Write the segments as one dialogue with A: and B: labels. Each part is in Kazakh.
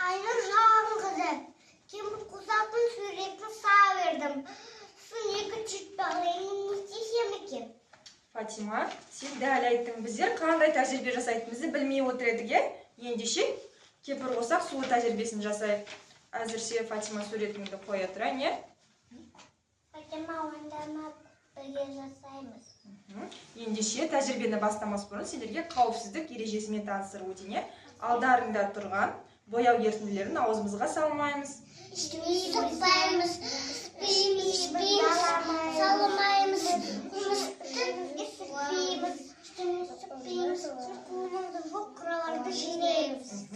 A: Aynur Şahan kızı. Kemper Kosak'ın sürekli sağ verdim. Sürekli çıktı. Benim isteyeceğim ki.
B: Fatima, sen dәл ayттың. Біздер қандай тәжірибе жасайтынымызды білмей отыр едік. Ендеше кемпір қосақ су тәжірибесін жасайық. Әзірше Фатима суретіңді қоя тұра, не?
A: Фатима ойындама бірге жасаймыз.
B: Ендеше тәжірибені бастамас бұрын сендерге қауіпсіздік ережесімен таныстырып өтейін. Алдарыңда тұрған бояу ерітінділерін аузымызға салмаймыз.
A: Sıkmayız, salamayız,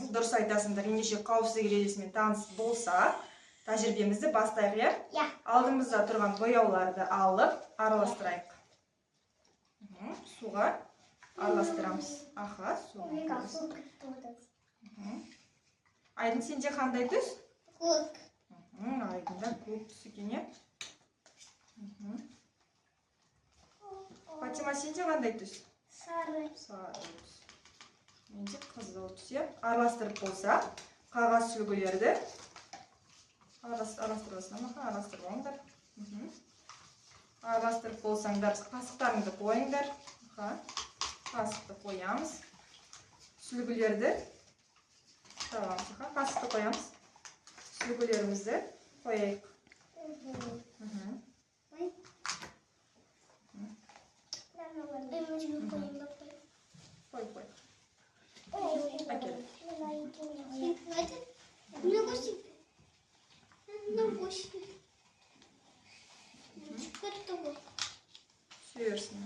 B: Дұрыс айтасыңдар, ендеше қауіпсіздік ережесімен таныс болса, тәжірибемізді бастайық. Алдымызда тұрған бояуларды алып, араластырайық. Суға араластырамыз. Аха, суға. Айдын, сенде қандай түс?
A: Көк.
B: Айдында көк түсі екен. Фатима, сенде қандай түс?
A: Сары.
B: Сары түс. Менде қызыл түс. Араластырып болса, қағаз сүлгілерді араластырып алыңдар. Араластырып болсаңдар, қасықтарыңды қойыңдар. Қасықты қоямыз. Сүлгілерді қасықты қоямыз. Сүлгілерімізді қойайық. Қой. Әкел. Сүйерсің.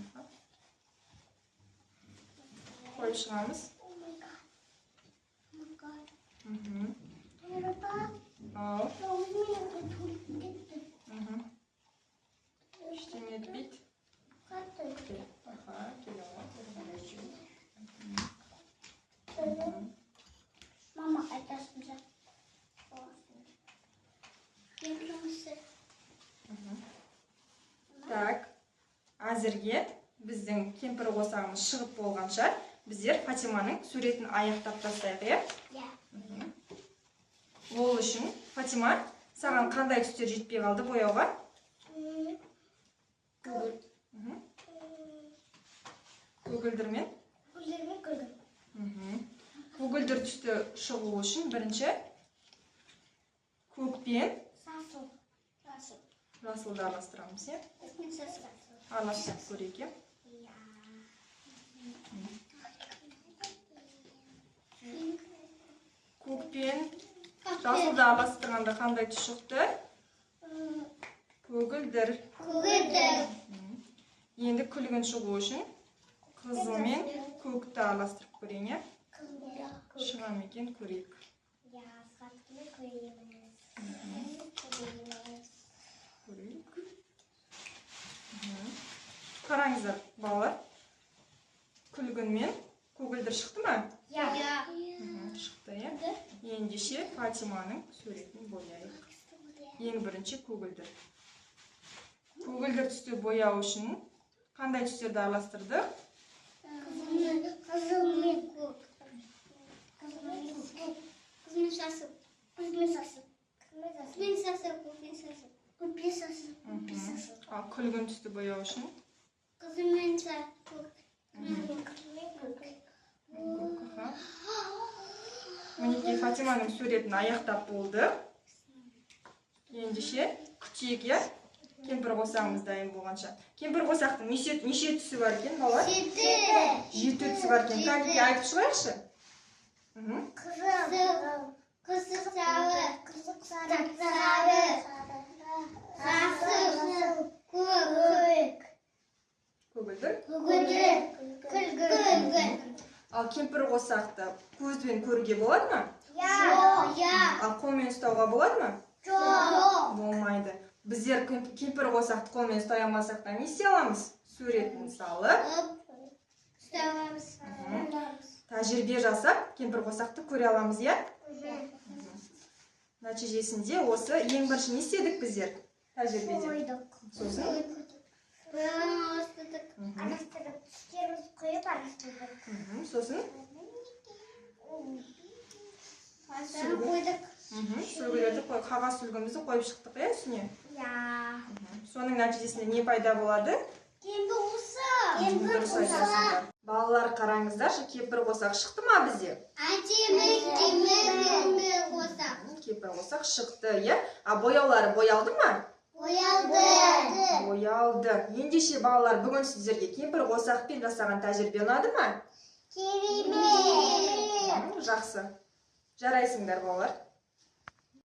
B: Қойып шығамыз. Ал. Ештеңе етпейді.
A: Мама, айтасың жа.
B: Так, әзірге біздің кемпір қосағымыз шығып болғанша, біздер Фатиманың суретін аяқтап тастайық. Ол үшін, Фатима, саған қандай түстер жетпей қалды бояуға? Көгілдірмен? Көгілдір түсті шығу үшін бірінші көкпен жасылды араластырамыз. Араластырып көрейік. Көкпен жасылды араластырғанда қандай түс шықты? Көгілдір. Енді күлгін шығу үшін қызыл мен көкті араластырып көрейін. Шығам екен көрейік. Қараңыздар, балалар. Күлгін мен көгілдір шықты ма? Шықты, е? Ендеше Фатиманың суретін бояйық. Ең бірінші көгілдір. Көгілдір түсті бояу үшін қандай түстерді араластырдық?
A: Қызыл мен көк. Қызмен сасып.
B: Ал күлгін түсті бояу үшін?
A: Қызмен көк.
B: Мінекей Фатиманың суретін аяқтап болды. Ендеше күтейік, е? Кемпір қосағымыз дайын болғанша. Кемпір қосақтың неше түсі бар екен, балалар? 7 түсі бар екен. Кәдеге айтып шығайықшы?
A: Қызыл сары, сары, жасыл, көк.
B: Көгілдір?
A: Күлгін.
B: Ал кемпір қосақты көзбен көруге болады ма? Ал қолмен ұстауға болады ма?
A: Жоқ.
B: Болмайды. Біздер кемпір қосақты қолмен ұстай алмасақ та не істей аламыз? Суретін салып, тәжірибе жасап, кемпір қосақты көре аламыз, е? Нәтижесінде осы ең бірінші не істедік біздер? Тәжірибеде. Сосын?
A: Арастырып, түстеріміз қойып арастырдық.
B: Сосын?
A: қойдық.
B: Сүлгілерді қағаз сүлгімізді қойып шықтық, иә, үстіне?
A: Я.
B: Соның нәтижесінде не пайда болады?
A: Кемпір қосақ.
B: Дұрыс айтасыңдар. Балалар, қараңыздаршы, кемпір қосақ шықты ма бізде?
A: Кемпір қосақ.
B: Кемпір қосақ шықты, иә? А бояулары боялды ма?
A: Боялды.
B: Боялды. Ендеше балалар, бүгін сіздерге кемпір қосақпен жасаған тәжірибе ұнады ма?
A: Керемет.
B: Жақсы. Жарайсыңдар балалар.